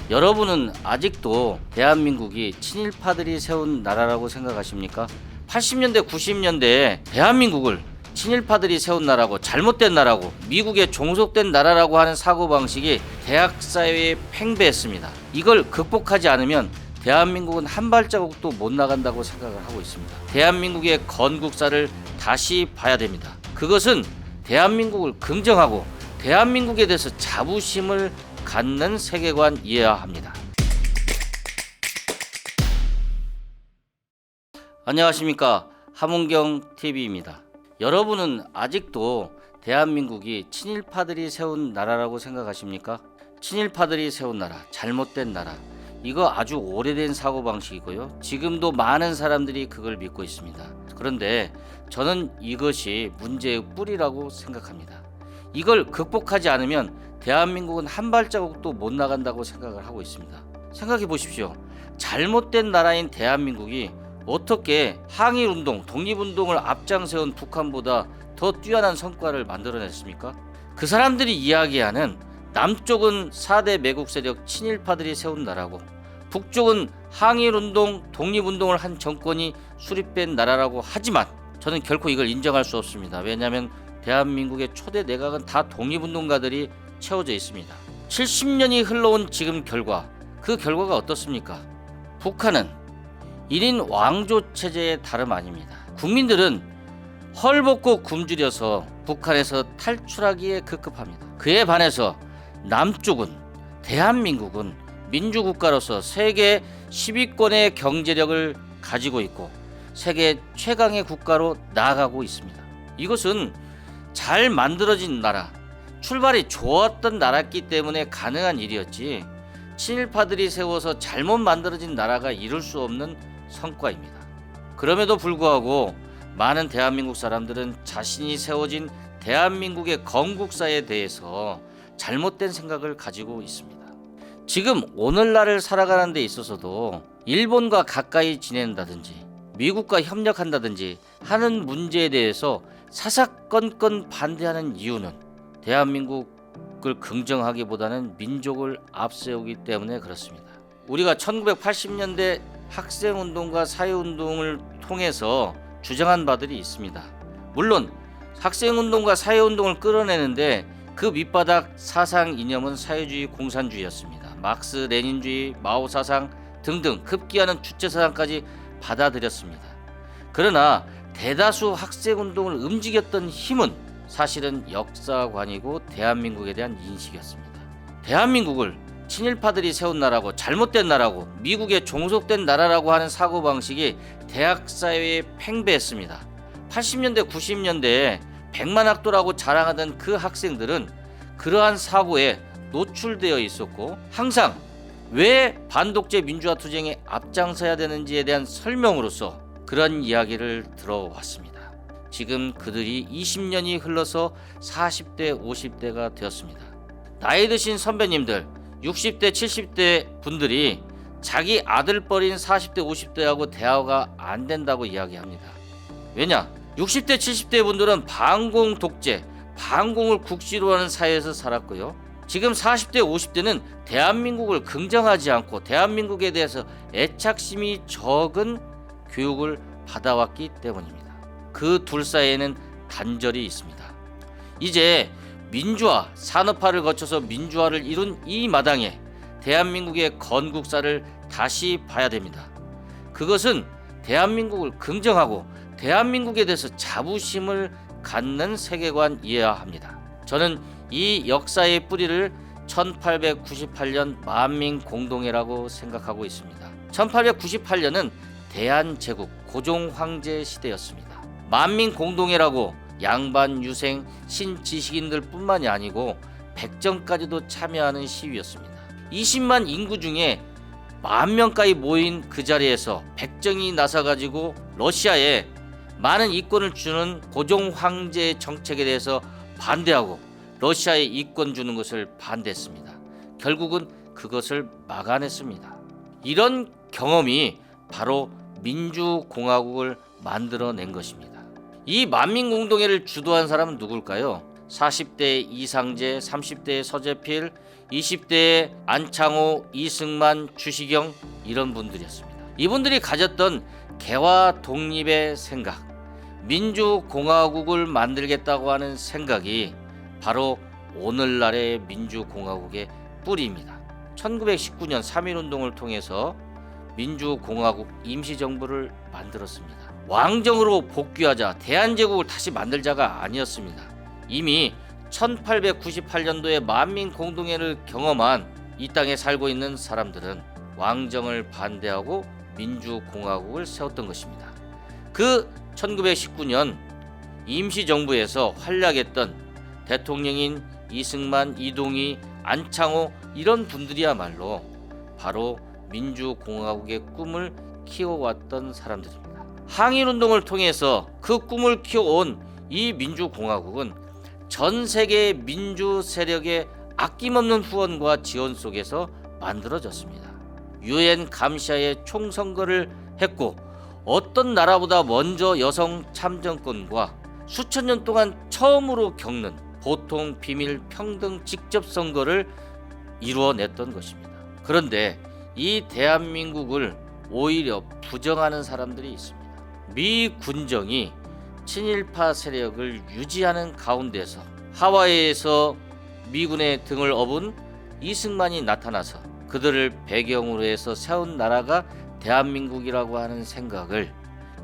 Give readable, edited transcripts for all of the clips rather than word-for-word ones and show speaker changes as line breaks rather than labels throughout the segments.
여러분은 아직도 대한민국이 친일파들이 세운 나라라고 생각하십니까? 80년대, 90년대에 대한민국을 친일파들이 세운 나라고, 잘못된 나라고, 미국에 종속된 나라라고 하는 사고방식이 대학사회에 팽배했습니다. 이걸 극복하지 않으면 대한민국은 한 발자국도 못 나간다고 생각을 하고 있습니다. 대한민국의 건국사를 다시 봐야 됩니다. 그것은 대한민국을 긍정하고 대한민국에 대해서 자부심을 갖는 세계관이어야 합니다. 안녕하십니까, 함은경TV입니다. 여러분은 아직도 대한민국이 친일파들이 세운 나라라고 생각하십니까? 친일파들이 세운 나라, 잘못된 나라, 이거 아주 오래된 사고방식이고요. 지금도 많은 사람들이 그걸 믿고 있습니다. 그런데 저는 이것이 문제의 뿌리라고 생각합니다. 이걸 극복하지 않으면 대한민국은 한 발자국도 못 나간다고 생각을 하고 있습니다. 생각해 보십시오. 잘못된 나라인 대한민국이 어떻게 항일운동, 독립운동을 앞장세운 북한보다 더 뛰어난 성과를 만들어냈습니까? 그 사람들이 이야기하는 남쪽은 4대 매국 세력 친일파들이 세운 나라고, 북쪽은 항일운동, 독립운동을 한 정권이 수립된 나라라고 하지만 저는 결코 이걸 인정할 수 없습니다. 왜냐하면 대한민국의 초대 내각은 다 독립운동가들이 채워져 있습니다. 70년이 흘러온 지금 결과, 그 결과가 어떻습니까? 북한은 1인 왕조 체제의 다름 아닙니다. 국민들은 헐벗고 굶주려서 북한에서 탈출하기에 급급합니다. 그에 반해서 남쪽은, 대한민국은 민주국가로서 세계 10위권의 경제력을 가지고 있고 세계 최강의 국가로 나아가고 있습니다. 이것은 잘 만들어진 나라, 출발이 좋았던 나라였기 때문에 가능한 일이었지, 친일파들이 세워서 잘못 만들어진 나라가 이룰 수 없는 성과입니다. 그럼에도 불구하고 많은 대한민국 사람들은 자신이 세워진 대한민국의 건국사에 대해서 잘못된 생각을 가지고 있습니다. 지금 오늘날을 살아가는 데 있어서도 일본과 가까이 지낸다든지 미국과 협력한다든지 하는 문제에 대해서 사사건건 반대하는 이유는 대한민국을 긍정하기보다는 민족을 앞세우기 때문에 그렇습니다. 우리가 1980년대 학생운동과 사회운동을 통해서 주장한 바들이 있습니다. 물론 학생운동과 사회운동을 끌어내는데 그 밑바닥 사상 이념은 사회주의 공산주의였습니다. 막스 레닌주의, 마오 사상 등등 급기야는 주체 사상까지 받아들였습니다. 그러나 대다수 학생운동을 움직였던 힘은 사실은 역사관이고 대한민국에 대한 인식이었습니다. 대한민국을 친일파들이 세운 나라고, 잘못된 나라고, 미국에 종속된 나라라고 하는 사고방식이 대학사회에 팽배했습니다. 80년대, 90년대에 백만학도라고 자랑하던 그 학생들은 그러한 사고에 노출되어 있었고, 항상 왜 반독재 민주화 투쟁에 앞장서야 되는지에 대한 설명으로서 그런 이야기를 들어왔습니다. 지금 그들이 20년이 흘러서 40대, 50대가 되었습니다. 나이 드신 선배님들, 60대, 70대 분들이 자기 아들뻘인 40대, 50대하고 대화가 안 된다고 이야기합니다. 왜냐? 60대, 70대 분들은 반공 독재, 반공을 국시로 하는 사회에서 살았고요. 지금 40대, 50대는 대한민국을 긍정하지 않고 대한민국에 대해서 애착심이 적은 교육을 받아왔기 때문입니다. 그 둘 사이에는 단절이 있습니다. 이제 민주화, 산업화를 거쳐서 민주화를 이룬 이 마당에 대한민국의 건국사를 다시 봐야 됩니다. 그것은 대한민국을 긍정하고 대한민국에 대해서 자부심을 갖는 세계관이어야 합니다. 저는 이 역사의 뿌리를 1898년 만민공동회라고 생각하고 있습니다. 1898년은 대한제국 고종황제 시대였습니다. 만민공동회라고 양반, 유생, 신지식인들 뿐만이 아니고 백정까지도 참여하는 시위였습니다. 20만 인구 중에 10,000명까지 모인 그 자리에서 백정이 나서가지고 러시아에 많은 이권을 주는 고종황제의 정책에 대해서 반대하고 러시아에 이권 주는 것을 반대했습니다. 결국은 그것을 막아냈습니다. 이런 경험이 바로 민주공화국을 만들어낸 것입니다. 이 만민공동회를 주도한 사람은 누굴까요? 40대 이상재, 30대 서재필, 20대의 안창호, 이승만, 주시경 이런 분들이었습니다. 이분들이 가졌던 개화 독립의 생각, 민주공화국을 만들겠다고 하는 생각이 바로 오늘날의 민주공화국의 뿌리입니다. 1919년 3.1운동을 통해서 민주공화국 임시정부를 만들었습니다. 왕정으로 복귀하자, 대한제국을 다시 만들자가 아니었습니다. 이미 1898년도에 만민공동회를 경험한 이 땅에 살고 있는 사람들은 왕정을 반대하고 민주공화국을 세웠던 것입니다. 그 1919년 임시정부에서 활약했던 대통령인 이승만, 이동희, 안창호 이런 분들이야말로 바로 민주공화국의 꿈을 키워왔던 사람들입니다. 항일운동을 통해서 그 꿈을 키워온 이 민주공화국은 전 세계의 민주 세력의 아낌없는 후원과 지원 속에서 만들어졌습니다. 유엔 감시하에 총선거를 했고 어떤 나라보다 먼저 여성 참정권과 수천 년 동안 처음으로 겪는 보통 비밀 평등 직접 선거를 이루어냈던 것입니다. 그런데 이 대한민국을 오히려 부정하는 사람들이 있습니다. 미 군정이 친일파 세력을 유지하는 가운데서 하와이에서 미군의 등을 업은 이승만이 나타나서 그들을 배경으로 해서 세운 나라가 대한민국이라고 하는 생각을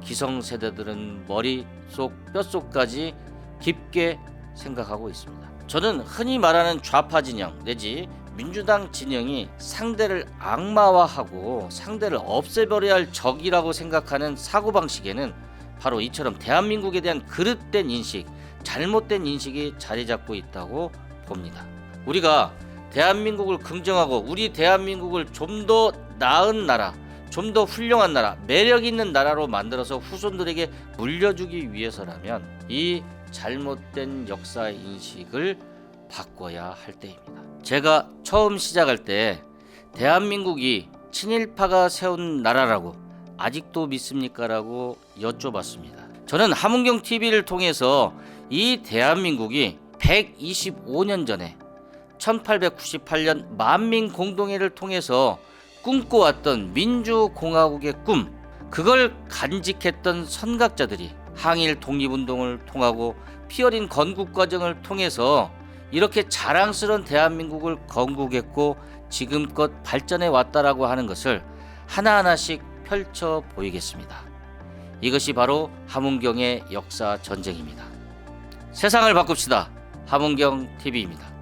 기성세대들은 머릿속 뼛속까지 깊게 생각하고 있습니다. 저는 흔히 말하는 좌파 진영 내지 민주당 진영이 상대를 악마화하고 상대를 없애버려야 할 적이라고 생각하는 사고방식에는 바로 이처럼 대한민국에 대한 그릇된 인식, 잘못된 인식이 자리 잡고 있다고 봅니다. 우리가 대한민국을 긍정하고 우리 대한민국을 좀 더 나은 나라, 좀 더 훌륭한 나라, 매력 있는 나라로 만들어서 후손들에게 물려주기 위해서라면 이 잘못된 역사 인식을 바꿔야 할 때입니다. 제가 처음 시작할 때 대한민국이 친일파가 세운 나라라고 아직도 믿습니까? 라고 여쭤봤습니다. 저는 함은경 TV를 통해서 이 대한민국이 125년 전에 1898년 만민공동회를 통해서 꿈꿔왔던 민주공화국의 꿈, 그걸 간직했던 선각자들이 항일 독립운동을 통하고 피어린 건국 과정을 통해서 이렇게 자랑스러운 대한민국을 건국했고 지금껏 발전해 왔다라고 하는 것을 하나하나씩 펼쳐 보이겠습니다. 이것이 바로 함은경의 역사 전쟁입니다. 세상을 바꿉시다. 함은경 TV입니다.